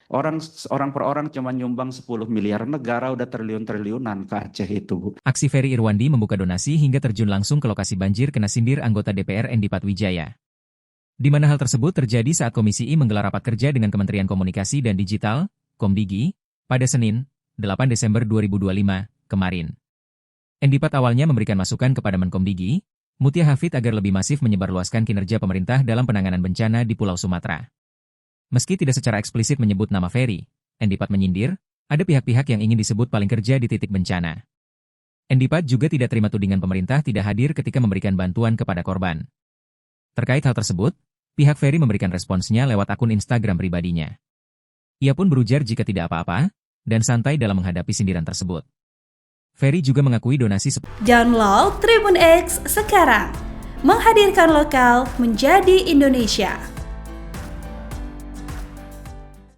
Orang orang per orang cuma nyumbang 10 miliar, negara udah triliun-triliunan ke Aceh itu, Bu. Aksi Ferry Irwandi membuka donasi hingga terjun langsung ke lokasi banjir kena sindir anggota DPR Endi Patwijaya. Di mana hal tersebut terjadi saat Komisi I menggelar rapat kerja dengan Kementerian Komunikasi dan Digital, Komdigi, pada Senin, 8 Desember 2025, kemarin. Endi Pat awalnya memberikan masukan kepada Menkomdigi, Mutia Hafid agar lebih masif menyebarluaskan kinerja pemerintah dalam penanganan bencana di Pulau Sumatera. Meski tidak secara eksplisit menyebut nama Ferry, Endi Pat menyindir, ada pihak-pihak yang ingin disebut paling kerja di titik bencana. Endi Pat juga tidak terima tudingan pemerintah tidak hadir ketika memberikan bantuan kepada korban. Terkait hal tersebut, pihak Ferry memberikan responsnya lewat akun Instagram pribadinya. Ia pun berujar jika tidak apa-apa, dan santai dalam menghadapi sindiran tersebut. Ferry juga mengakui donasi Download Tribun X sekarang, menghadirkan lokal menjadi Indonesia.